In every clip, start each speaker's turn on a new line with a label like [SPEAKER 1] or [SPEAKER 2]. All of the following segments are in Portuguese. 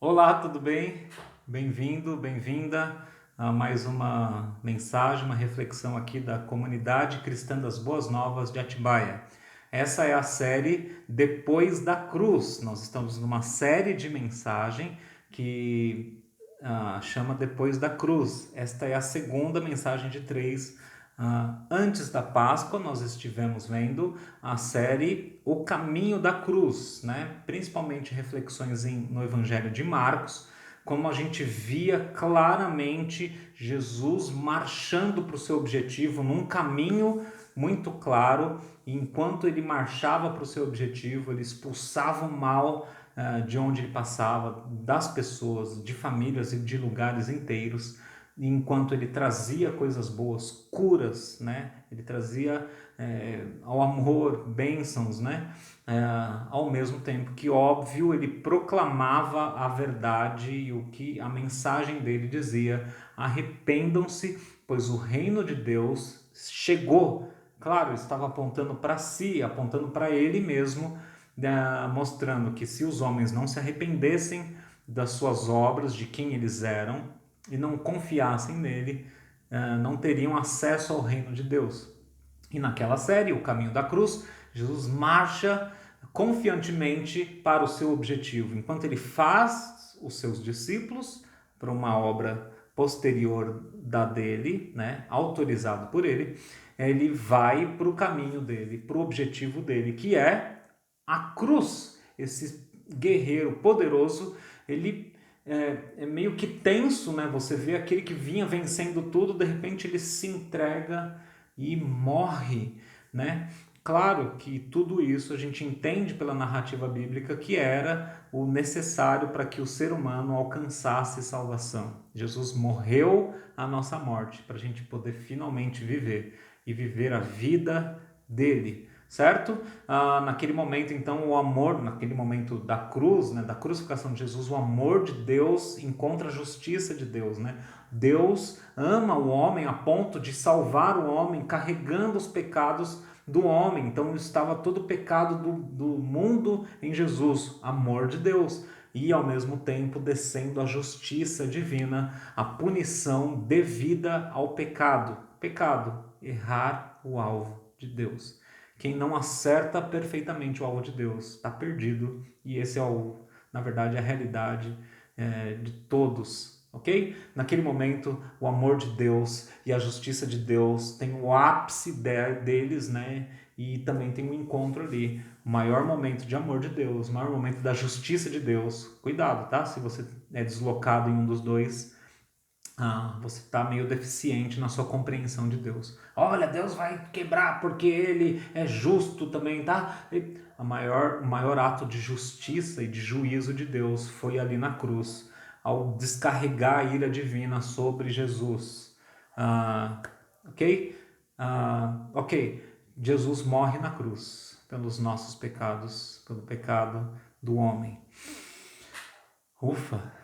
[SPEAKER 1] Olá, tudo bem? Bem-vindo, bem-vinda a mais uma mensagem, uma reflexão aqui da Comunidade Cristã das Boas Novas de Atibaia. Essa é a série Depois da Cruz. Nós estamos numa série de mensagem que chama Depois da Cruz. Esta é a segunda mensagem de três. Antes da Páscoa, nós estivemos vendo a série O Caminho da Cruz, né? Principalmente reflexões no Evangelho de Marcos, como a gente via claramente Jesus marchando para o seu objetivo num caminho muito claro, e enquanto ele marchava para o seu objetivo, ele expulsava o mal de onde ele passava, das pessoas, de famílias e de lugares inteiros, enquanto ele trazia coisas boas, curas, né? Ele trazia ao amor, bênçãos, né? Ao mesmo tempo que, óbvio, ele proclamava a verdade e o que a mensagem dele dizia: arrependam-se, pois o reino de Deus chegou. Claro, estava apontando para si, apontando para ele mesmo, mostrando que se os homens não se arrependessem das suas obras, de quem eles eram, e não confiassem nele, não teriam acesso ao reino de Deus. E naquela série, O Caminho da Cruz, Jesus marcha confiantemente para o seu objetivo, enquanto ele faz os seus discípulos para uma obra posterior da dele, né, autorizado por ele, ele vai para o caminho dele, para o objetivo dele, que é a cruz. Esse guerreiro poderoso, ele é meio que tenso, né? Você vê aquele que vinha vencendo tudo, de repente ele se entrega e morre, né? Claro que tudo isso a gente entende pela narrativa bíblica que era o necessário para que o ser humano alcançasse salvação. Jesus morreu a nossa morte para a gente poder finalmente viver e viver a vida dele, certo? Naquele momento, então, o amor, naquele momento da cruz, né, da crucificação de Jesus, o amor de Deus encontra a justiça de Deus, né? Deus ama o homem a ponto de salvar o homem carregando os pecados do homem. Então estava todo o pecado do mundo em Jesus, amor de Deus. E ao mesmo tempo descendo a justiça divina, a punição devida ao pecado. Pecado, errar o alvo de Deus. Quem não acerta perfeitamente o alvo de Deus está perdido. E esse é, na verdade, a realidade de todos, ok? Naquele momento, o amor de Deus e a justiça de Deus tem o ápice deles, né? E também tem um encontro ali, o maior momento de amor de Deus, o maior momento da justiça de Deus. Cuidado, tá? Se você é deslocado em um dos dois, você está meio deficiente na sua compreensão de Deus. Olha, Deus vai quebrar porque Ele é justo também, tá? O maior ato de justiça e de juízo de Deus foi ali na cruz, ao descarregar a ira divina sobre Jesus. Ok? Ok. Jesus morre na cruz pelos nossos pecados, pelo pecado do homem. Ufa!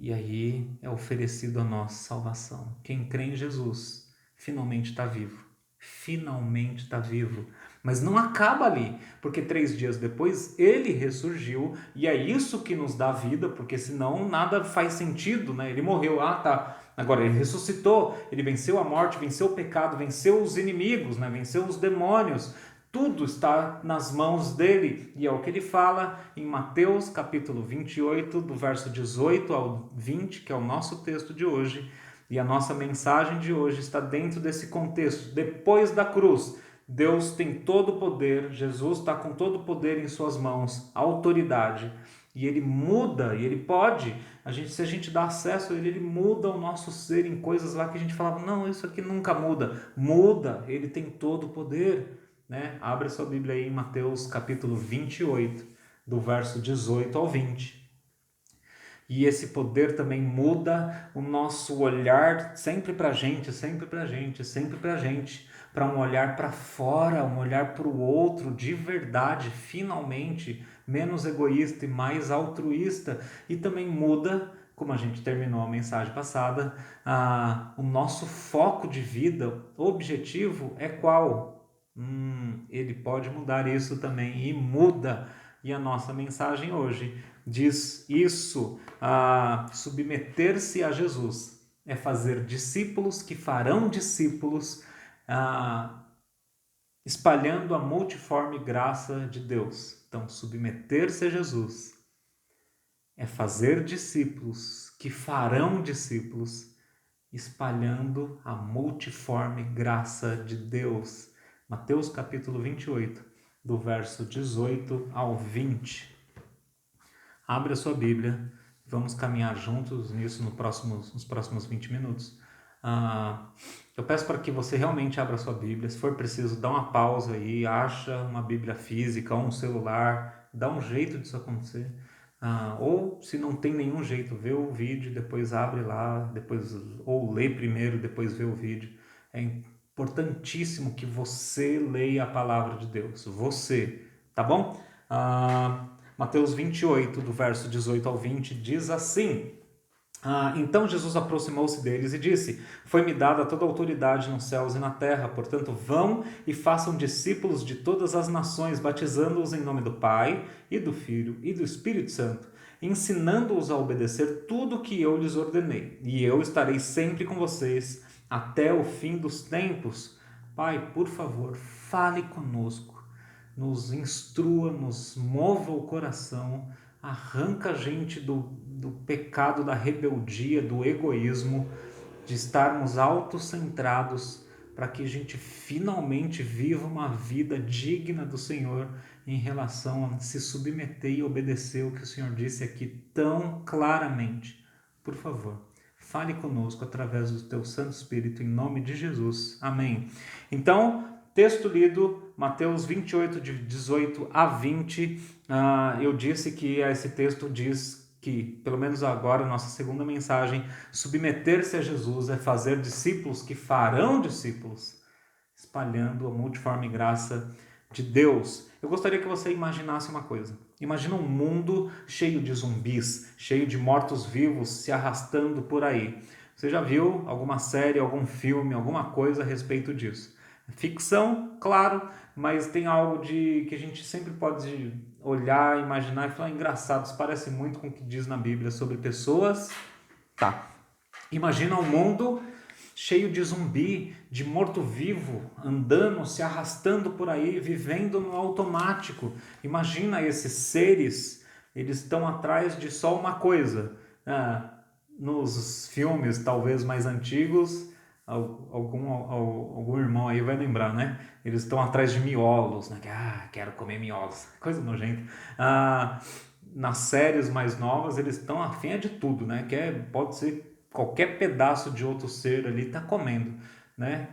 [SPEAKER 1] E aí é oferecido a nós salvação. Quem crê em Jesus finalmente está vivo. Finalmente está vivo. Mas não acaba ali, porque 3 dias depois ele ressurgiu, e é isso que nos dá vida, porque senão nada faz sentido, né? Ele morreu, tá. Agora ele ressuscitou, ele venceu a morte, venceu o pecado, venceu os inimigos, né? Venceu os demônios. Tudo está nas mãos dele, e é o que ele fala em Mateus capítulo 28, do verso 18 ao 20, que é o nosso texto de hoje, e a nossa mensagem de hoje está dentro desse contexto. Depois da cruz, Deus tem todo o poder, Jesus está com todo o poder em suas mãos, autoridade, e ele muda, e ele pode, se a gente dá acesso a ele, ele muda o nosso ser em coisas lá que a gente falava, não, isso aqui nunca muda, ele tem todo o poder, né? Abre a sua Bíblia aí em Mateus capítulo 28, do verso 18 ao 20. E esse poder também muda o nosso olhar sempre para a gente, sempre para a gente, sempre para a gente, para um olhar para fora, um olhar para o outro de verdade, finalmente, menos egoísta e mais altruísta. E também muda, como a gente terminou a mensagem passada, o nosso foco de vida, objetivo é qual? Ele pode mudar isso também e muda. E a nossa mensagem hoje diz isso, submeter-se a Jesus é fazer discípulos que farão discípulos, espalhando a multiforme graça de Deus. Então, submeter-se a Jesus é fazer discípulos que farão discípulos, espalhando a multiforme graça de Deus. Mateus capítulo 28, do verso 18 ao 20. Abre a sua Bíblia, vamos caminhar juntos nisso nos próximos 20 minutos. Eu peço para que você realmente abra a sua Bíblia. Se for preciso, dá uma pausa aí, acha uma Bíblia física ou um celular, dá um jeito disso acontecer. Ou se não tem nenhum jeito, vê o vídeo, depois abre lá, depois ou lê primeiro, depois vê o vídeo. É importantíssimo que você leia a palavra de Deus, você, tá bom? Mateus 28, do verso 18 ao 20, diz assim: então Jesus aproximou-se deles e disse: Foi-me dada toda a autoridade nos céus e na terra, portanto vão e façam discípulos de todas as nações, batizando-os em nome do Pai, e do Filho, e do Espírito Santo, ensinando-os a obedecer tudo o que eu lhes ordenei. E eu estarei sempre com vocês até o fim dos tempos. Pai, por favor, fale conosco, nos instrua, nos mova o coração, arranca a gente do pecado, da rebeldia, do egoísmo, de estarmos autocentrados, para que a gente finalmente viva uma vida digna do Senhor em relação a se submeter e obedecer o que o Senhor disse aqui tão claramente. Por favor, fale conosco através do teu Santo Espírito, em nome de Jesus. Amém. Então, texto lido, Mateus 28, de 18 a 20. Eu disse que esse texto diz que, pelo menos agora, nossa segunda mensagem, submeter-se a Jesus é fazer discípulos que farão discípulos, espalhando a multiforme graça de Deus. Eu gostaria que você imaginasse uma coisa. Imagina um mundo cheio de zumbis, cheio de mortos-vivos se arrastando por aí. Você já viu alguma série, algum filme, alguma coisa a respeito disso? Ficção, claro, mas tem algo que a gente sempre pode olhar, imaginar e falar: engraçado, isso parece muito com o que diz na Bíblia sobre pessoas. Imagina um mundo cheio de zumbi, de morto-vivo, andando, se arrastando por aí, vivendo no automático. Imagina esses seres, eles estão atrás de só uma coisa. Nos filmes, talvez mais antigos, algum irmão aí vai lembrar, né? Eles estão atrás de miolos, né? Quero comer miolos, coisa nojenta. Nas séries mais novas, eles estão afim de tudo, né? Pode ser qualquer pedaço de outro ser ali tá comendo, né?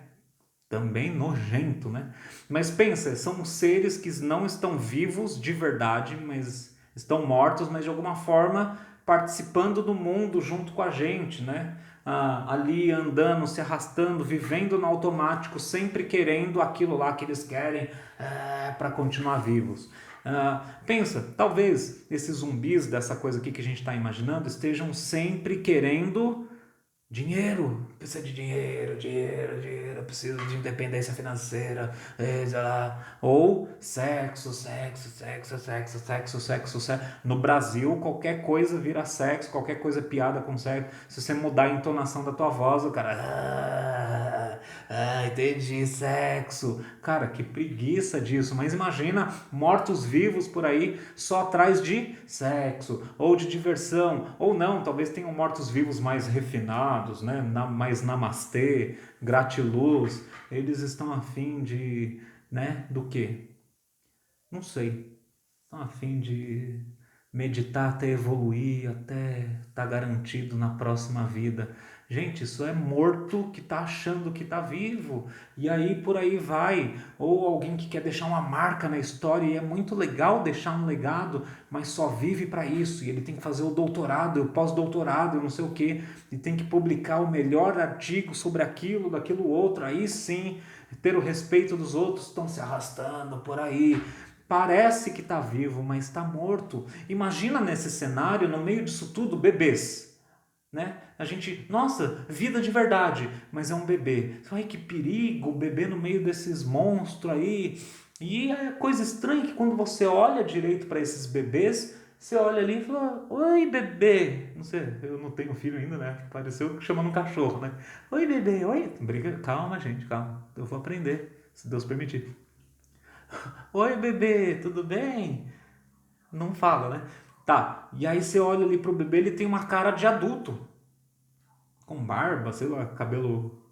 [SPEAKER 1] Também nojento, né? Mas pensa, são seres que não estão vivos de verdade, mas estão mortos, mas de alguma forma participando do mundo junto com a gente, né? Ali andando, se arrastando, vivendo no automático, sempre querendo aquilo lá que eles querem para continuar vivos. Pensa, talvez esses zumbis dessa coisa aqui que a gente está imaginando estejam sempre querendo dinheiro, precisa de dinheiro, preciso de independência financeira, ou sexo. No Brasil, qualquer coisa vira sexo, qualquer coisa é piada com sexo. Se você mudar a entonação da tua voz, o cara, entendi, sexo. Cara, que preguiça disso, mas imagina mortos-vivos por aí só atrás de sexo, ou de diversão, ou não, talvez tenham mortos-vivos mais refinados, né? Mais namastê, gratiluz, eles estão afim de, né? Do quê? Não sei. Estão afim de meditar até evoluir, até estar garantido na próxima vida. Gente, isso é morto que está achando que está vivo. E aí por aí vai. Ou alguém que quer deixar uma marca na história e é muito legal deixar um legado, mas só vive para isso. E ele tem que fazer o doutorado, o pós-doutorado, não sei o quê. E tem que publicar o melhor artigo sobre aquilo, daquilo outro. Aí sim, ter o respeito dos outros, estão se arrastando por aí. Parece que está vivo, mas está morto. Imagina nesse cenário, no meio disso tudo, bebês. Né? A gente, nossa, vida de verdade, mas é um bebê. Ai, que perigo, o bebê no meio desses monstros aí. E é coisa estranha que quando você olha direito para esses bebês, Você olha ali e fala, oi, bebê. Não sei, eu não tenho filho ainda, né? Pareceu chamando um cachorro, né? Oi, bebê, oi. Brinca, calma, gente, calma. Eu vou aprender, se Deus permitir. Oi, bebê, tudo bem? Não fala, né? Tá, e aí você olha ali pro bebê, ele tem uma cara de adulto. Com barba, sei lá, cabelo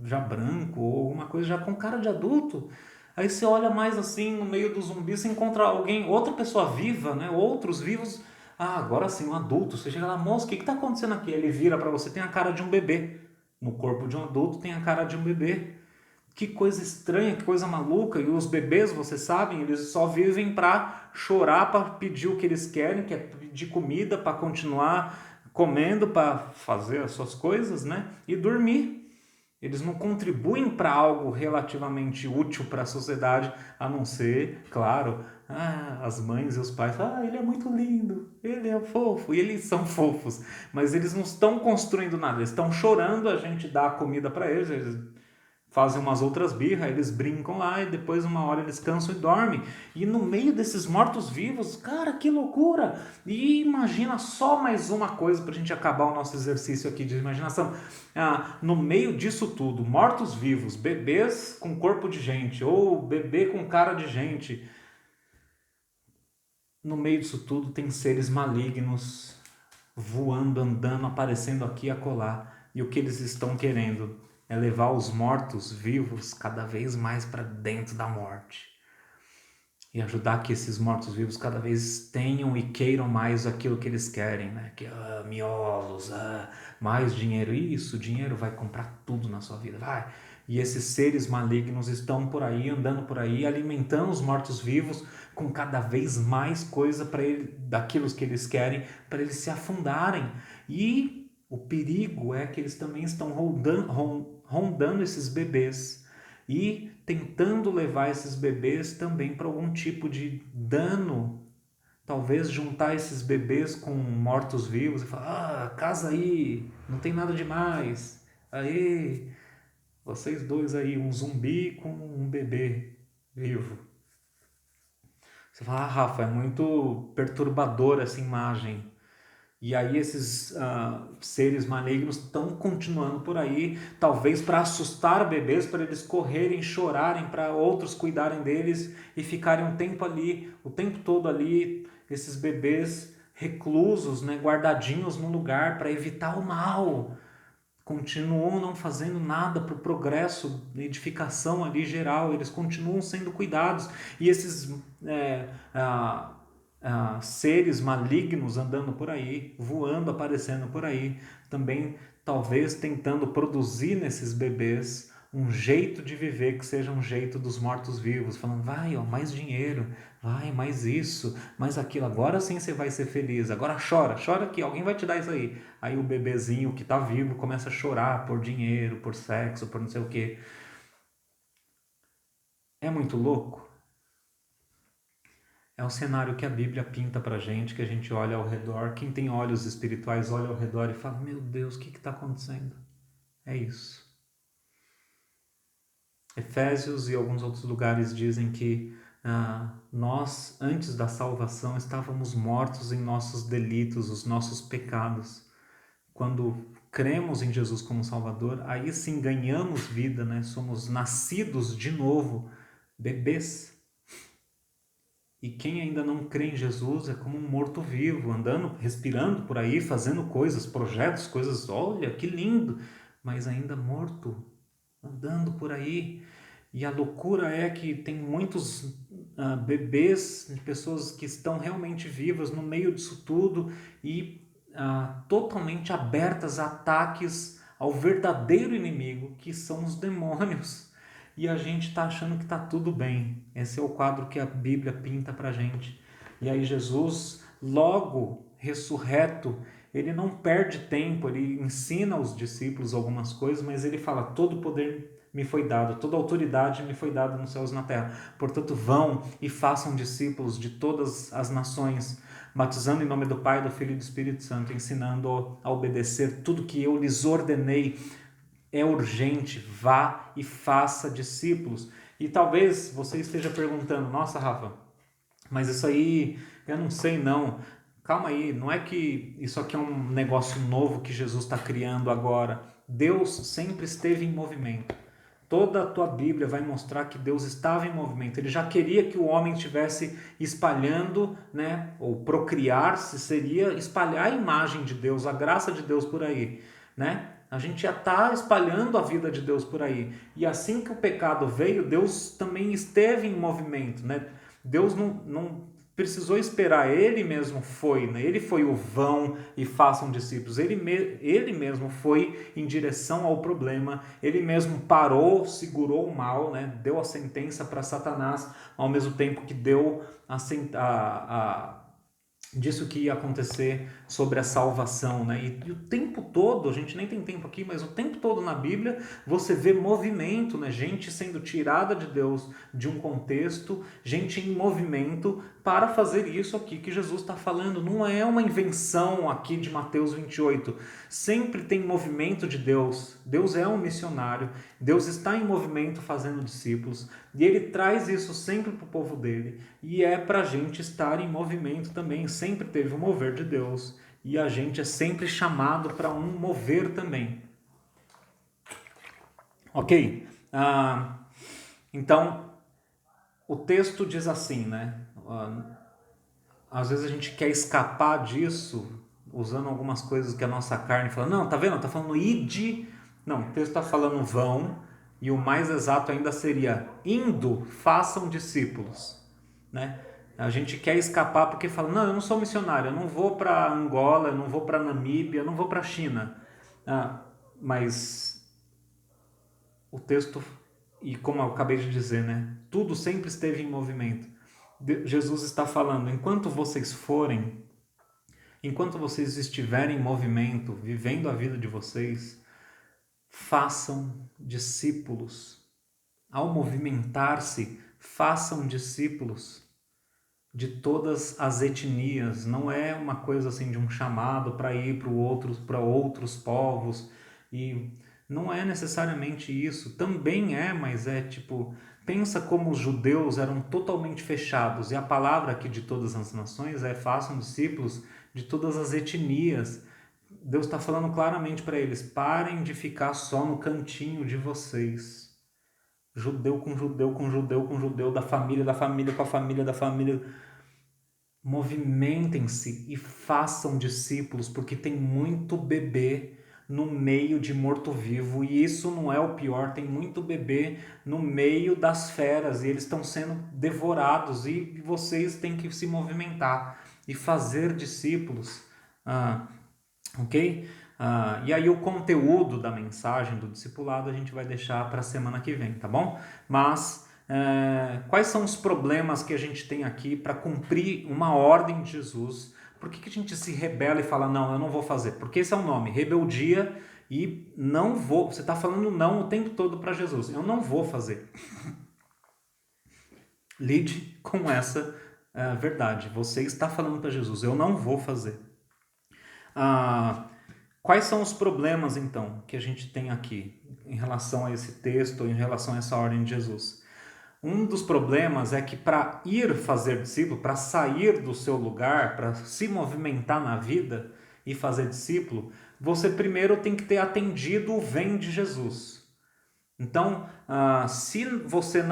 [SPEAKER 1] já branco ou alguma coisa já com cara de adulto. Aí você olha mais assim no meio dos zumbis, você encontra alguém, outra pessoa viva, né? Outros vivos. Ah, agora sim, um adulto. Você chega lá, moço, o que está acontecendo aqui? Ele vira para você, tem a cara de um bebê. No corpo de um adulto tem a cara de um bebê. Que coisa estranha, que coisa maluca. E os bebês, vocês sabem, eles só vivem para chorar, para pedir o que eles querem, que é pedir comida, para continuar comendo, para fazer as suas coisas, né? E dormir. Eles não contribuem para algo relativamente útil para a sociedade, a não ser, claro, as mães e os pais falam, ele é muito lindo, ele é fofo, e eles são fofos, mas eles não estão construindo nada, eles estão chorando, a gente dá a comida para eles fazem umas outras birras, eles brincam lá e depois uma hora eles cansam e dormem. E no meio desses mortos-vivos, cara, que loucura! E imagina só mais uma coisa para a gente acabar o nosso exercício aqui de imaginação. No meio disso tudo, mortos-vivos, bebês com corpo de gente ou bebê com cara de gente. No meio disso tudo tem seres malignos voando, andando, aparecendo aqui e acolá. E o que eles estão querendo é levar os mortos vivos cada vez mais para dentro da morte. E ajudar que esses mortos vivos cada vez tenham e queiram mais aquilo que eles querem, né? Que miolos, mais dinheiro. Isso, dinheiro vai comprar tudo na sua vida, vai. E esses seres malignos estão por aí, andando por aí, alimentando os mortos vivos com cada vez mais coisa para ele, daquilo que eles querem, para eles se afundarem. E o perigo é que eles também estão rondando esses bebês e tentando levar esses bebês também para algum tipo de dano. Talvez juntar esses bebês com mortos-vivos e falar: casa aí, não tem nada demais. Aí, vocês dois aí, um zumbi com um bebê vivo. Você fala: Rafa, é muito perturbadora essa imagem. E aí esses seres malignos estão continuando por aí, talvez para assustar bebês, para eles correrem, chorarem, para outros cuidarem deles e ficarem um tempo ali, o tempo todo ali, esses bebês reclusos, né, guardadinhos num lugar para evitar o mal. Continuam não fazendo nada para o progresso, edificação ali geral, eles continuam sendo cuidados. E esses seres malignos andando por aí, voando, aparecendo por aí, também talvez tentando produzir nesses bebês um jeito de viver que seja um jeito dos mortos-vivos, falando, vai, ó, mais dinheiro, vai, mais isso, mais aquilo, agora sim você vai ser feliz, agora chora, chora que alguém vai te dar isso aí. Aí o bebezinho que tá vivo começa a chorar por dinheiro, por sexo, por não sei o que. É muito louco. É o cenário que a Bíblia pinta pra gente, que a gente olha ao redor. Quem tem olhos espirituais olha ao redor e fala: Meu Deus, o que está acontecendo? É isso. Efésios e alguns outros lugares dizem que nós, antes da salvação, estávamos mortos em nossos delitos, os nossos pecados. Quando cremos em Jesus como Salvador, aí sim ganhamos vida, né? Somos nascidos de novo, bebês. E quem ainda não crê em Jesus é como um morto-vivo, andando, respirando por aí, fazendo coisas, projetos, coisas, olha que lindo, mas ainda morto, andando por aí. E a loucura é que tem muitos bebês, pessoas que estão realmente vivas no meio disso tudo e totalmente abertas a ataques ao verdadeiro inimigo, que são os demônios. E a gente está achando que está tudo bem. Esse é o quadro que a Bíblia pinta para a gente. E aí Jesus, logo ressurreto, ele não perde tempo, ele ensina aos discípulos algumas coisas, mas ele fala, todo poder me foi dado, toda autoridade me foi dada nos céus e na terra. Portanto, vão e façam discípulos de todas as nações, batizando em nome do Pai, do Filho e do Espírito Santo, ensinando a obedecer tudo que eu lhes ordenei. É urgente, vá e faça discípulos. E talvez você esteja perguntando, nossa, Rafa, mas isso aí eu não sei não. Calma aí, não é que isso aqui é um negócio novo que Jesus está criando agora. Deus sempre esteve em movimento. Toda a tua Bíblia vai mostrar que Deus estava em movimento. Ele já queria que o homem estivesse espalhando, né, ou procriar-se seria espalhar a imagem de Deus, a graça de Deus por aí, né? A gente já está espalhando a vida de Deus por aí. E assim que o pecado veio, Deus também esteve em movimento, né? Deus não precisou esperar, ele mesmo foi, né? Ele foi o vão e façam discípulos. Ele mesmo foi em direção ao problema, ele mesmo parou, segurou o mal, né? Deu a sentença para Satanás, ao mesmo tempo que deu disso que ia acontecer sobre a salvação, né? E o tempo todo, a gente nem tem tempo aqui, mas o tempo todo na Bíblia você vê movimento, né? Gente sendo tirada de Deus de um contexto, gente em movimento para fazer isso aqui que Jesus está falando. Não é uma invenção aqui de Mateus 28. Sempre tem movimento de Deus. Deus é um missionário. Deus está em movimento fazendo discípulos. E ele traz isso sempre para o povo dele. E é para a gente estar em movimento também. Sempre teve o mover de Deus. E a gente é sempre chamado para um mover também. Ok? Então, o texto diz assim, né? Às vezes a gente quer escapar disso usando algumas coisas que a nossa carne fala. Não, tá vendo? Tá falando ide. Não, o texto está falando vão. E o mais exato ainda seria indo, façam discípulos, né? A gente quer escapar porque fala, não, eu não sou missionário, eu não vou para Angola, eu não vou para Namíbia, eu não vou para a China. Mas o texto, e como eu acabei de dizer, né? Tudo sempre esteve em movimento. Jesus está falando, enquanto vocês estiverem em movimento, vivendo a vida de vocês, façam discípulos. Ao movimentar-se, façam discípulos de todas as etnias. Não é uma coisa assim de um chamado para ir para outros povos. E não é necessariamente isso. Também é, mas é tipo... Pensa como os judeus eram totalmente fechados. E a palavra aqui de todas as nações é façam discípulos de todas as etnias. Deus está falando claramente para eles, parem de ficar só no cantinho de vocês. Judeu com judeu, com judeu, com judeu, da família com a família da família. Movimentem-se e façam discípulos, porque tem muito bebê no meio de morto-vivo, e isso não é o pior, tem muito bebê no meio das feras, e eles estão sendo devorados, e vocês têm que se movimentar e fazer discípulos. Ok? E aí o conteúdo da mensagem do discipulado a gente vai deixar para a semana que vem, tá bom? Mas quais são os problemas que a gente tem aqui para cumprir uma ordem de Jesus? Por que a gente se rebela e fala, não, eu não vou fazer? Porque esse é o nome, rebeldia, e não vou. Você está falando não o tempo todo para Jesus. Eu não vou fazer. Lide com essa verdade. Você está falando para Jesus, eu não vou fazer. Quais são os problemas, então, que a gente tem aqui em relação a esse texto, em relação a essa ordem de Jesus? Um dos problemas é que para ir fazer discípulo, para sair do seu lugar, para se movimentar na vida e fazer discípulo, você primeiro tem que ter atendido o vem de Jesus. Então, se você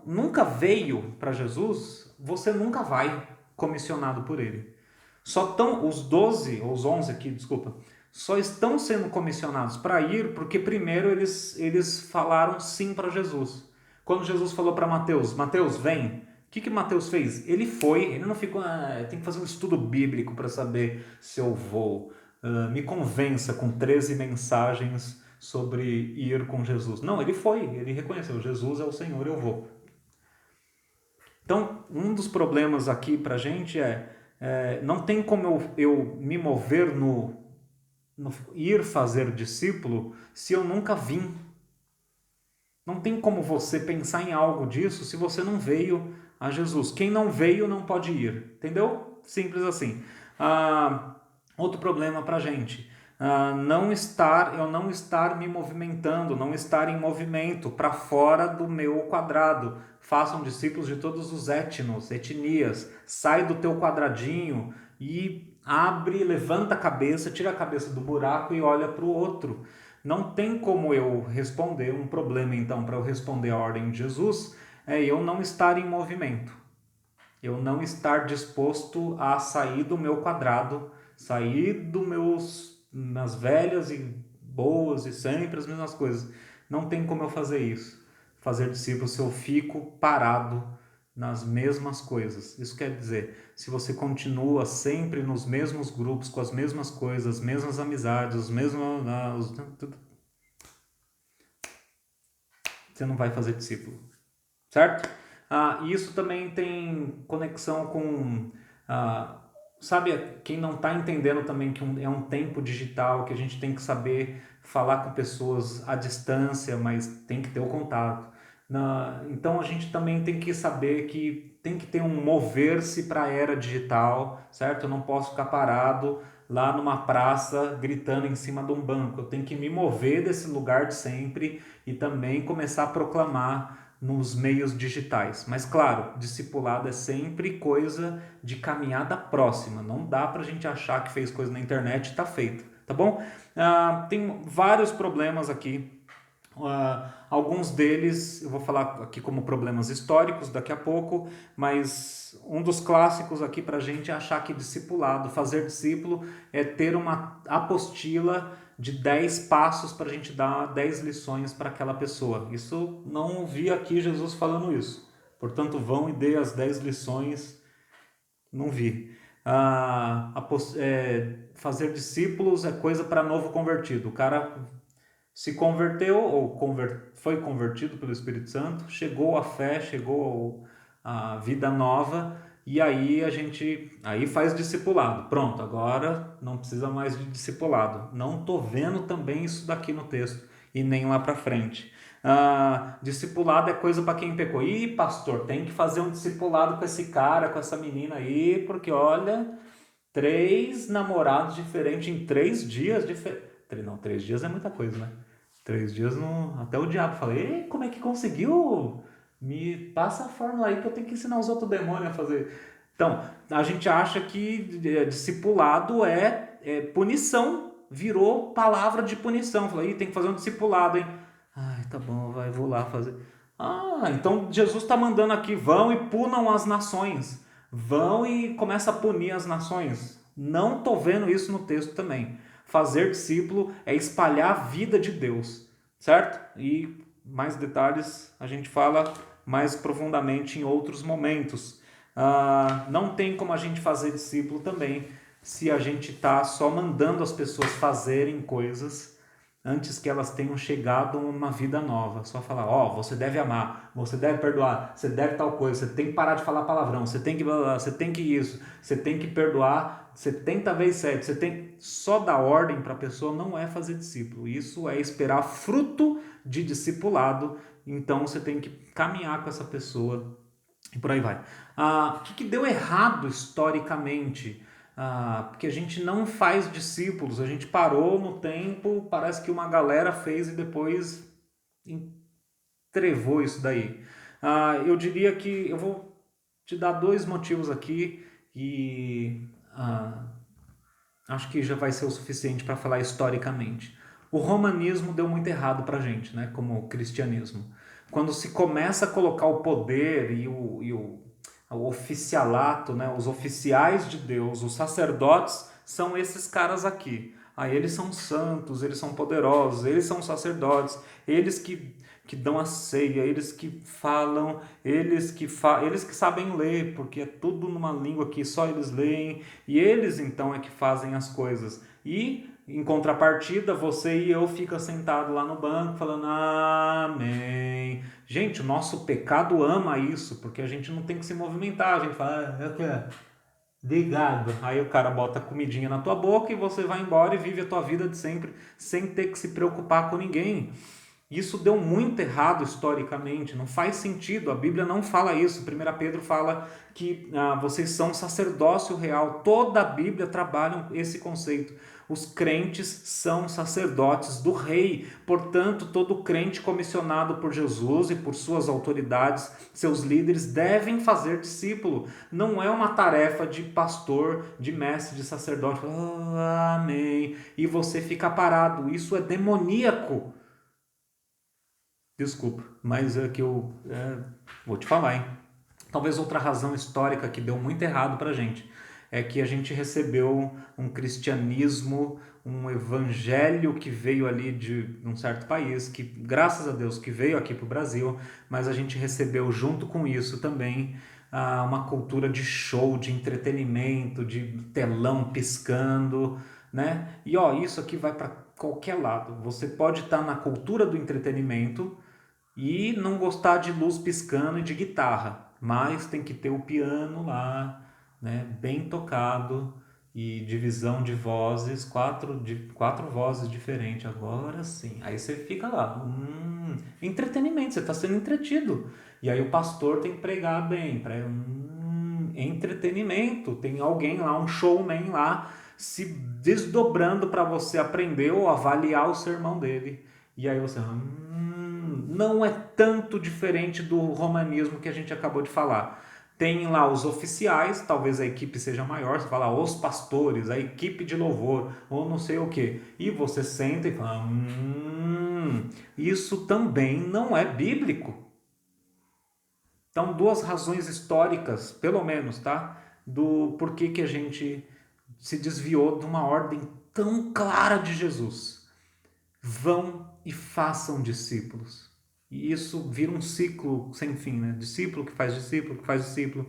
[SPEAKER 1] nunca veio para Jesus, você nunca vai comissionado por ele. Só estão os 12, ou os 11 aqui, desculpa, só estão sendo comissionados para ir porque primeiro eles falaram sim para Jesus. Quando Jesus falou para Mateus, Mateus, vem, o que Mateus fez? Ele foi, ele não ficou, tem que fazer um estudo bíblico para saber se eu vou. Me convença com 13 mensagens sobre ir com Jesus. Não, ele foi, ele reconheceu, Jesus é o Senhor, eu vou. Então, um dos problemas aqui para a gente não tem como eu me mover no ir fazer discípulo se eu nunca vim. Não tem como você pensar em algo disso se você não veio a Jesus. Quem não veio não pode ir, entendeu? Simples assim. Outro problema para a gente. eu não estar me movimentando, não estar em movimento para fora do meu quadrado. Façam discípulos de todos os etnias, sai do teu quadradinho e abre, levanta a cabeça, tira a cabeça do buraco e olha para o outro. Não tem como eu responder um problema, então, para eu responder a ordem de Jesus, é eu não estar em movimento. Eu não estar disposto a sair do meu quadrado, sair dos minhas velhas e boas e sempre as mesmas coisas. Não tem como eu fazer isso. Fazer discípulo se eu fico parado nas mesmas coisas. Isso quer dizer, se você continua sempre nos mesmos grupos, com as mesmas coisas, as mesmas amizades, os mesmos... Você não vai fazer discípulo, certo? Isso também tem conexão com... sabe, quem não está entendendo também que é um tempo digital, que a gente tem que saber falar com pessoas à distância, mas tem que ter o contato. Então a gente também tem que saber que tem que ter um mover-se para a era digital, certo? Eu não posso ficar parado lá numa praça gritando em cima de um banco. Eu tenho que me mover desse lugar de sempre e também começar a proclamar nos meios digitais. Mas claro, discipulado é sempre coisa de caminhada próxima. Não dá pra gente achar que fez coisa na internet e tá feito, tá bom? Tem vários problemas aqui. Alguns deles eu vou falar aqui como problemas históricos daqui a pouco, mas um dos clássicos aqui pra gente é achar que discipulado, fazer discípulo, é ter uma apostila de 10 passos para a gente dar 10 lições para aquela pessoa. Isso não vi aqui Jesus falando isso. Portanto, vão e dê as 10 lições, não vi. Fazer discípulos é coisa para novo convertido. O cara se converteu ou foi convertido pelo Espírito Santo, chegou à fé, chegou à vida nova, e aí aí faz discipulado. Pronto, agora não precisa mais de discipulado. Não tô vendo também isso daqui no texto e nem lá para frente. Discipulado é coisa para quem pecou. Ih, pastor, tem que fazer um discipulado com esse cara, com essa menina aí, porque olha, 3 namorados diferentes em 3 dias diferentes. Não, 3 dias é muita coisa, né? 3 dias não. Até o diabo fala: ei, como é que conseguiu? Me passa a fórmula aí que eu tenho que ensinar os outros demônios a fazer. Então, a gente acha que discipulado é punição, virou palavra de punição. Fala: ih, tem que fazer um discipulado, hein? Ai, tá bom, vou lá fazer. Então Jesus está mandando aqui: vão e punam as nações. Vão e começa a punir as nações. Não estou vendo isso no texto também. Fazer discípulo é espalhar a vida de Deus, certo? E mais detalhes a gente fala mais profundamente em outros momentos. Não tem como a gente fazer discípulo também se a gente está só mandando as pessoas fazerem coisas antes que elas tenham chegado a uma vida nova. Só falar: você deve amar, você deve perdoar, você deve tal coisa, você tem que parar de falar palavrão, você tem que isso, você tem que perdoar 70 vezes 7, você tem... Só dar ordem para a pessoa não é fazer discípulo. Isso é esperar fruto de discipulado. Então você tem que caminhar com essa pessoa e por aí vai. O que deu errado historicamente? Porque a gente não faz discípulos, a gente parou no tempo, parece que uma galera fez e depois entrevou isso daí. Eu diria que eu vou te dar 2 motivos aqui e acho que já vai ser o suficiente para falar historicamente. O romanismo deu muito errado para a gente, né, como cristianismo. Quando se começa a colocar o poder e o oficialato, né, os oficiais de Deus, os sacerdotes, são esses caras aqui. Eles são santos, eles são poderosos, eles são sacerdotes, eles que dão a ceia, eles que falam, eles que sabem ler, porque é tudo numa língua que só eles leem, e eles então é que fazem as coisas. E em contrapartida, você e eu fica sentado lá no banco falando amém. Gente, o nosso pecado ama isso, porque a gente não tem que se movimentar. A gente fala: eu quero. Obrigado. Aí o cara bota comidinha na tua boca e você vai embora e vive a tua vida de sempre sem ter que se preocupar com ninguém. Isso deu muito errado historicamente, não faz sentido, a Bíblia não fala isso. 1 Pedro fala que vocês são sacerdócio real, toda a Bíblia trabalha esse conceito. Os crentes são sacerdotes do rei, portanto, todo crente comissionado por Jesus e por suas autoridades, seus líderes, devem fazer discípulo. Não é uma tarefa de pastor, de mestre, de sacerdote. Oh, amém. E você fica parado, isso é demoníaco. Desculpa, mas é que eu vou te falar, hein? Talvez outra razão histórica que deu muito errado pra gente é que a gente recebeu um cristianismo, um evangelho que veio ali de um certo país, que graças a Deus que veio aqui pro Brasil, mas a gente recebeu junto com isso também uma cultura de show, de entretenimento, de telão piscando, né? E ó, isso aqui vai para qualquer lado. Você pode estar na cultura do entretenimento e não gostar de luz piscando e de guitarra, mas tem que ter o piano lá, né, bem tocado e divisão de vozes, quatro vozes diferentes. Agora sim, aí você fica lá, entretenimento, você está sendo entretido. E aí o pastor tem que pregar bem, entretenimento, tem alguém lá, um showman lá, se desdobrando para você aprender ou avaliar o sermão dele. E aí você, não é tanto diferente do romanismo que a gente acabou de falar. Tem lá os oficiais, talvez a equipe seja maior, você fala os pastores, a equipe de louvor, ou não sei o que. E você senta e fala, isso também não é bíblico. Então, duas razões históricas, pelo menos, tá? Do porquê que a gente se desviou de uma ordem tão clara de Jesus. Vão e façam discípulos. E isso vira um ciclo sem fim, né? Discípulo que faz discípulo, que faz discípulo.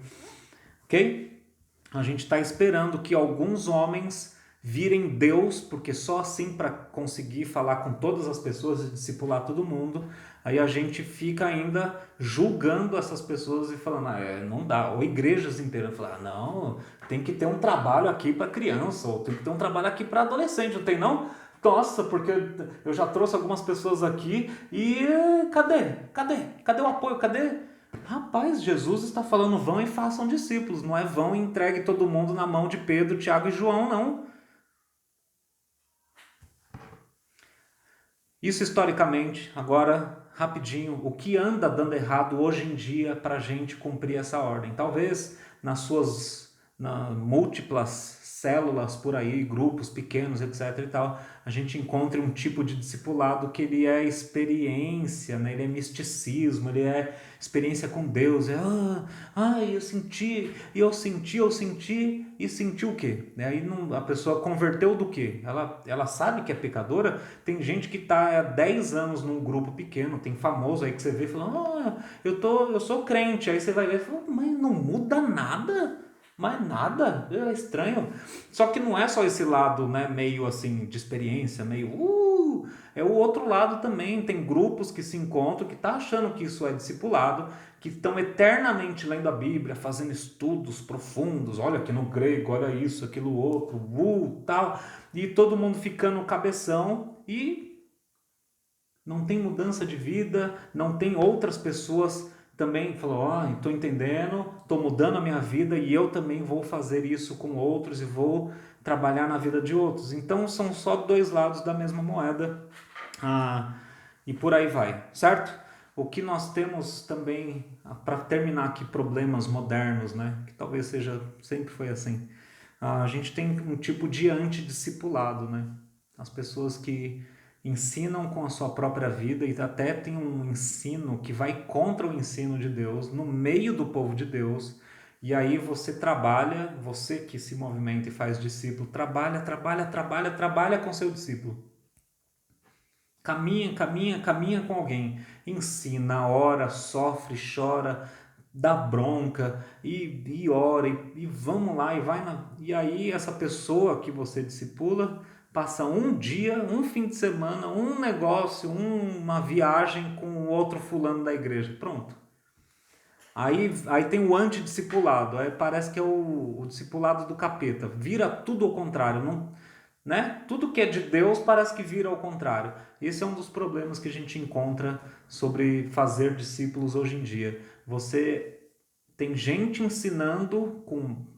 [SPEAKER 1] Ok? A gente está esperando que alguns homens virem Deus, porque só assim para conseguir falar com todas as pessoas e discipular todo mundo, aí a gente fica ainda julgando essas pessoas e falando, não dá. Ou igrejas inteiras falando, não, tem que ter um trabalho aqui para criança, ou tem que ter um trabalho aqui para adolescente, não tem não? Nossa, porque eu já trouxe algumas pessoas aqui e cadê o apoio? Cadê? Rapaz, Jesus está falando vão e façam discípulos, não é vão e entregue todo mundo na mão de Pedro, Tiago e João, não. Isso historicamente, agora rapidinho, o que anda dando errado hoje em dia para a gente cumprir essa ordem? Talvez nas suas múltiplas células por aí, grupos pequenos, etc e tal, a gente encontre um tipo de discipulado que ele é experiência, né? Ele é misticismo, ele é experiência com Deus, eu senti e senti o quê? Aí a pessoa converteu do quê? Ela sabe que é pecadora. Tem gente que está há 10 anos num grupo pequeno, tem famoso aí que você vê falando, eu sou crente, aí você vai ver e fala, mas não muda nada? Mas nada, é estranho. Só que não é só esse lado, né, meio assim, de experiência, meio, é o outro lado também. Tem grupos que se encontram, que tá achando que isso é discipulado, que estão eternamente lendo a Bíblia, fazendo estudos profundos, olha aqui no grego, olha isso, aquilo outro, tal, e todo mundo ficando cabeção e não tem mudança de vida, não tem outras pessoas também falou, estou entendendo, estou mudando a minha vida e eu também vou fazer isso com outros e vou trabalhar na vida de outros. Então são só dois lados da mesma moeda e por aí vai, certo? O que nós temos também, para terminar aqui, problemas modernos, né? Que talvez sempre foi assim. A gente tem um tipo de antidiscipulado, né? As pessoas que ensinam com a sua própria vida e até tem um ensino que vai contra o ensino de Deus no meio do povo de Deus. E aí você trabalha, você que se movimenta e faz discípulo, trabalha com seu discípulo. Caminha com alguém. Ensina, ora, sofre, chora, dá bronca e ora e vamos lá e vai e aí essa pessoa que você discipula passa um dia, um fim de semana, um negócio, uma viagem com o outro fulano da igreja, pronto. Aí tem o antidiscipulado, aí parece que é o discipulado do capeta, vira tudo ao contrário, né? Tudo que é de Deus parece que vira ao contrário. Esse é um dos problemas que a gente encontra sobre fazer discípulos hoje em dia. Você tem gente ensinando com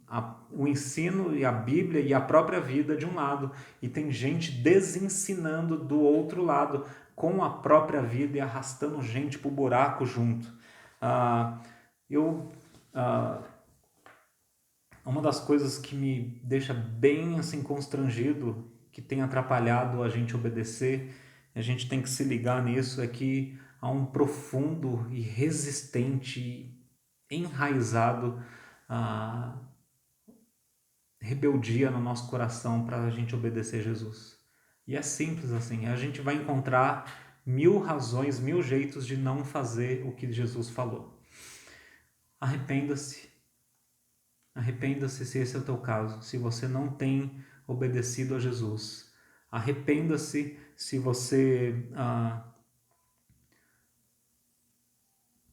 [SPEAKER 1] o ensino e a Bíblia e a própria vida de um lado, e tem gente desensinando do outro lado, com a própria vida e arrastando gente para o buraco junto. Ah, eu, ah, uma das coisas que me deixa bem assim constrangido, que tem atrapalhado a gente obedecer, a gente tem que se ligar nisso, é que há um profundo e resistente, enraizado rebeldia no nosso coração para a gente obedecer Jesus. E é simples assim, a gente vai encontrar 1000 razões, 1000 jeitos de não fazer o que Jesus falou. Arrependa-se. Arrependa-se se esse é o teu caso, se você não tem obedecido a Jesus. Arrependa-se se você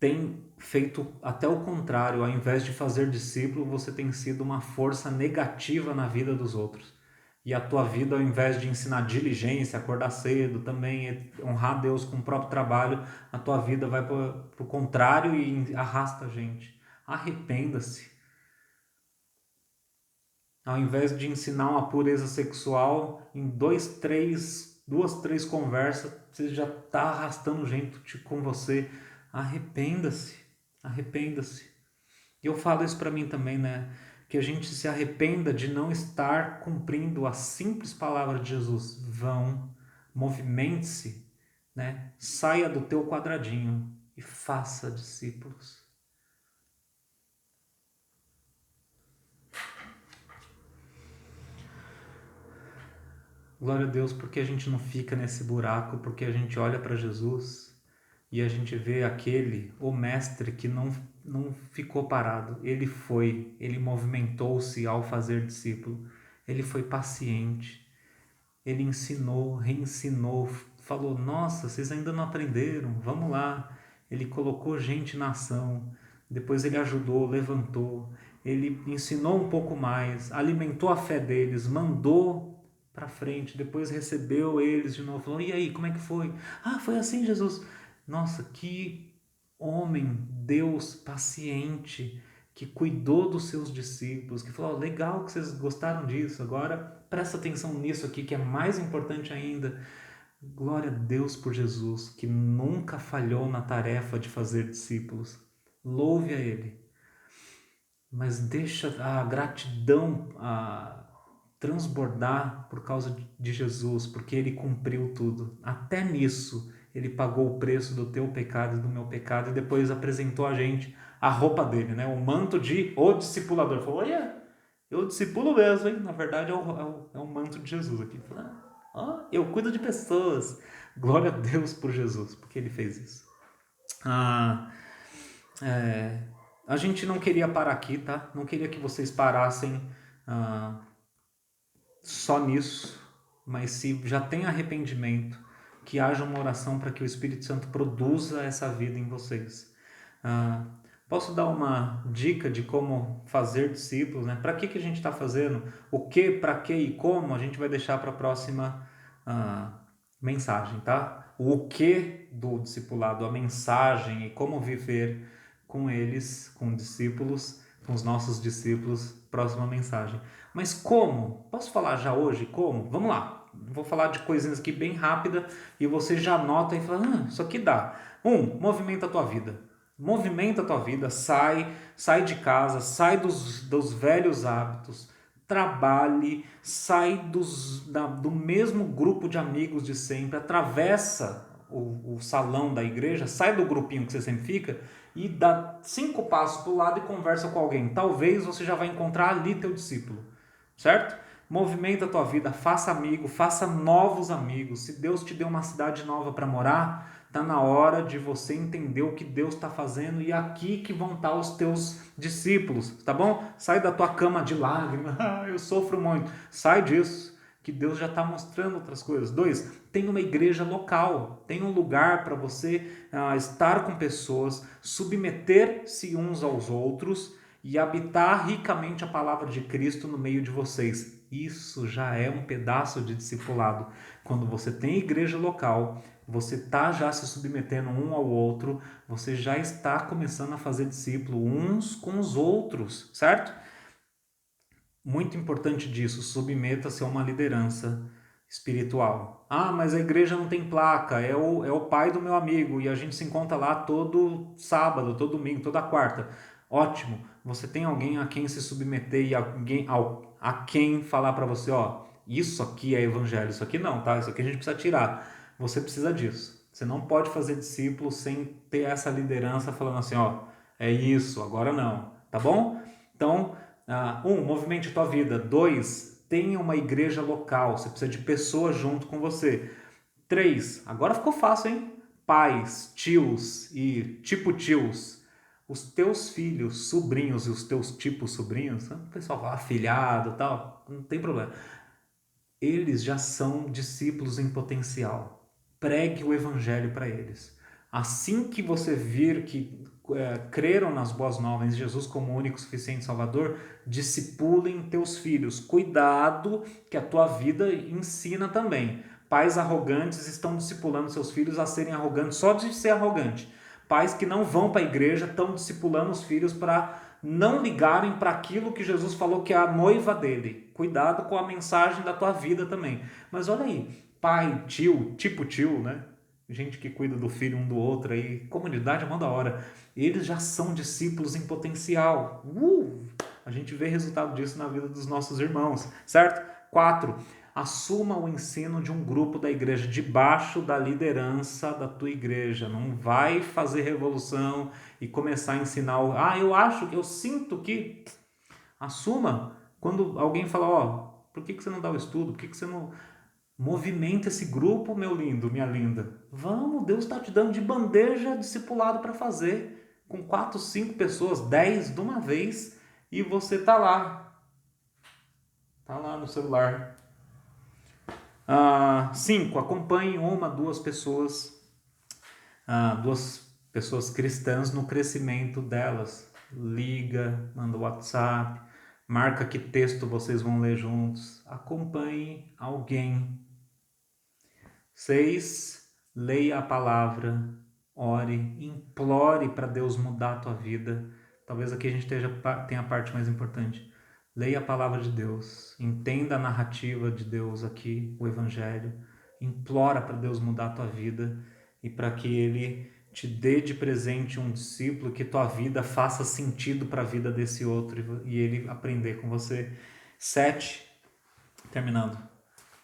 [SPEAKER 1] tem feito até o contrário, ao invés de fazer discípulo, você tem sido uma força negativa na vida dos outros. E a tua vida, ao invés de ensinar diligência, acordar cedo, também honrar Deus com o próprio trabalho, a tua vida vai para o contrário e arrasta a gente. Arrependa-se. Ao invés de ensinar uma pureza sexual, em duas, três conversas, você já está arrastando gente com você. Arrependa-se, arrependa-se. E eu falo isso para mim também, né? Que a gente se arrependa de não estar cumprindo a simples palavra de Jesus. Vão, movimente-se, né? Saia do teu quadradinho e faça discípulos. Glória a Deus, porque a gente não fica nesse buraco, porque a gente olha para Jesus e a gente vê aquele, o mestre, que não ficou parado. Ele movimentou-se ao fazer discípulo. Ele foi paciente. Ele ensinou, reensinou, falou: nossa, vocês ainda não aprenderam, vamos lá. Ele colocou gente na ação, depois ele ajudou, levantou, ele ensinou um pouco mais, alimentou a fé deles, mandou para frente, depois recebeu eles de novo, falou: e aí, como é que foi? Ah, foi assim, Jesus. Nossa, que homem, Deus paciente, que cuidou dos seus discípulos, que falou: oh, legal que vocês gostaram disso, agora presta atenção nisso aqui que é mais importante ainda. Glória a Deus por Jesus, que nunca falhou na tarefa de fazer discípulos. Louve a Ele, mas deixa a gratidão transbordar por causa de Jesus, porque Ele cumpriu tudo. Até nisso, Ele pagou o preço do teu pecado e do meu pecado e depois apresentou a gente a roupa dele, né? O manto de o discipulador. Falou: olha, eu discipulo mesmo, hein? Na verdade, é o manto de Jesus aqui. Eu cuido de pessoas. Glória a Deus por Jesus, porque Ele fez isso. A gente não queria parar aqui, tá? Não queria que vocês parassem só nisso, mas se já tem arrependimento, que haja uma oração para que o Espírito Santo produza essa vida em vocês. Posso dar uma dica de como fazer discípulos, né? Para que a gente está fazendo? O que, para que e como, a gente vai deixar para a próxima mensagem, tá? O que do discipulado, a mensagem e como viver com eles, com discípulos, com os nossos discípulos, próxima mensagem. Mas como? Posso falar já hoje como? Vamos lá. Vou falar de coisinhas aqui bem rápida e você já anota e fala: isso aqui dá. Movimenta a tua vida. Movimenta a tua vida, sai de casa, sai dos velhos hábitos, trabalhe, sai do mesmo grupo de amigos de sempre, atravessa o salão da igreja, sai do grupinho que você sempre fica e dá 5 passos para o lado e conversa com alguém. Talvez você já vai encontrar ali teu discípulo, certo? Movimenta a tua vida, faça amigo, faça novos amigos. Se Deus te deu uma cidade nova para morar, está na hora de você entender o que Deus está fazendo e aqui que vão estar os teus discípulos, tá bom? Sai da tua cama de lágrimas, eu sofro muito. Sai disso, que Deus já está mostrando outras coisas. 2, tem uma igreja local, tem um lugar para você estar com pessoas, submeter-se uns aos outros e habitar ricamente a palavra de Cristo no meio de vocês. Isso já é um pedaço de discipulado. Quando você tem igreja local, você está já se submetendo um ao outro, você já está começando a fazer discípulo uns com os outros, certo? Muito importante disso, submeta-se a uma liderança espiritual. Ah, mas a igreja não tem placa, é o pai do meu amigo e a gente se encontra lá todo sábado, todo domingo, toda quarta. Ótimo, você tem alguém a quem se submeter e a quem falar para você, ó, isso aqui é evangelho, isso aqui não, tá? Isso aqui a gente precisa tirar. Você precisa disso. Você não pode fazer discípulo sem ter essa liderança falando assim, ó, é isso, agora não, tá bom? Então, movimente a tua vida. 2, tenha uma igreja local. Você precisa de pessoas junto com você. 3, agora ficou fácil, hein? Pais, tios e tipo tios. Os teus filhos, sobrinhos e os teus tipos sobrinhos, o pessoal fala afilhado e tal, não tem problema. Eles já são discípulos em potencial. Pregue o evangelho para eles. Assim que você vir que creram nas boas novas, Jesus como único e suficiente Salvador, discipulem teus filhos. Cuidado que a tua vida ensina também. Pais arrogantes estão discipulando seus filhos a serem arrogantes só de ser arrogante. Pais que não vão para a igreja estão discipulando os filhos para não ligarem para aquilo que Jesus falou que é a noiva dele. Cuidado com a mensagem da tua vida também. Mas olha aí, pai, tio, tipo tio, né? Gente que cuida do filho um do outro aí, comunidade é mó da hora. Eles já são discípulos em potencial. A gente vê resultado disso na vida dos nossos irmãos, certo? 4, assuma o ensino de um grupo da igreja debaixo da liderança da tua igreja. Não vai fazer revolução e começar a ensinar eu acho, eu sinto que... Assuma. Quando alguém fala, ó, por que você não dá o estudo? Por que você não movimenta esse grupo, meu lindo, minha linda? Vamos, Deus está te dando de bandeja discipulado para fazer. Com 4, 5 pessoas, 10 de uma vez, e você tá lá. Tá lá no celular. 5, acompanhe duas pessoas cristãs no crescimento delas. Liga, manda WhatsApp, marca que texto vocês vão ler juntos. Acompanhe alguém. 6, leia a palavra, ore, implore para Deus mudar a tua vida. Talvez aqui a gente tenha a parte mais importante. Leia a palavra de Deus, entenda a narrativa de Deus aqui, o Evangelho, implora para Deus mudar a tua vida e para que Ele te dê de presente um discípulo, que tua vida faça sentido para a vida desse outro e ele aprender com você. 7, terminando,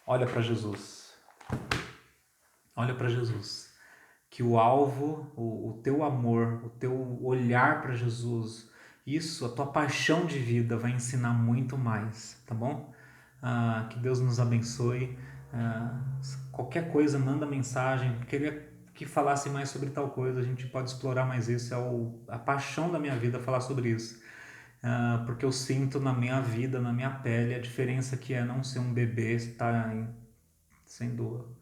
[SPEAKER 1] olha para Jesus. Olha para Jesus. Que o alvo, o teu amor, o teu olhar para Jesus, isso, a tua paixão de vida vai ensinar muito mais, tá bom? Que Deus nos abençoe. Qualquer coisa, manda mensagem. Queria que falasse mais sobre tal coisa, a gente pode explorar mais isso. É a paixão da minha vida falar sobre isso. Porque eu sinto na minha vida, na minha pele, a diferença que é não ser um bebê, estar sendo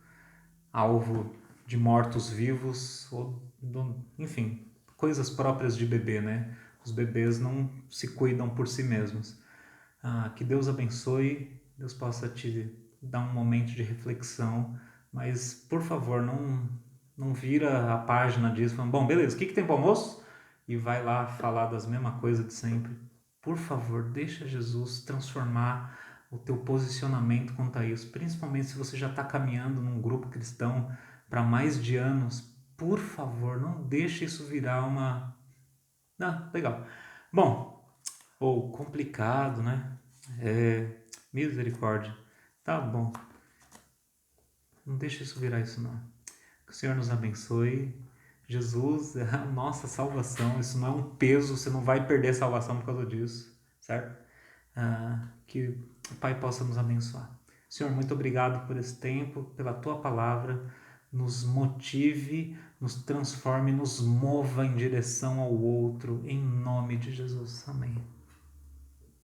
[SPEAKER 1] alvo de mortos-vivos, enfim, coisas próprias de bebê, né? Os bebês não se cuidam por si mesmos. Que Deus abençoe, Deus possa te dar um momento de reflexão, mas, por favor, não vira a página disso, falando, bom, beleza, o que tem para o almoço? E vai lá falar das mesmas coisas de sempre. Por favor, deixa Jesus transformar o teu posicionamento quanto a isso, principalmente se você já está caminhando num grupo cristão para mais de anos. Por favor, não deixe isso virar uma... legal. Bom, ou complicado, né? Misericórdia. Tá bom. Não deixe isso virar isso, não. Que o Senhor nos abençoe. Jesus é a nossa salvação. Isso não é um peso, você não vai perder a salvação por causa disso, certo? Que o Pai possa nos abençoar. Senhor, muito obrigado por esse tempo, pela Tua palavra. Nos motive, nos transforme, nos mova em direção ao outro, em nome de Jesus. Amém.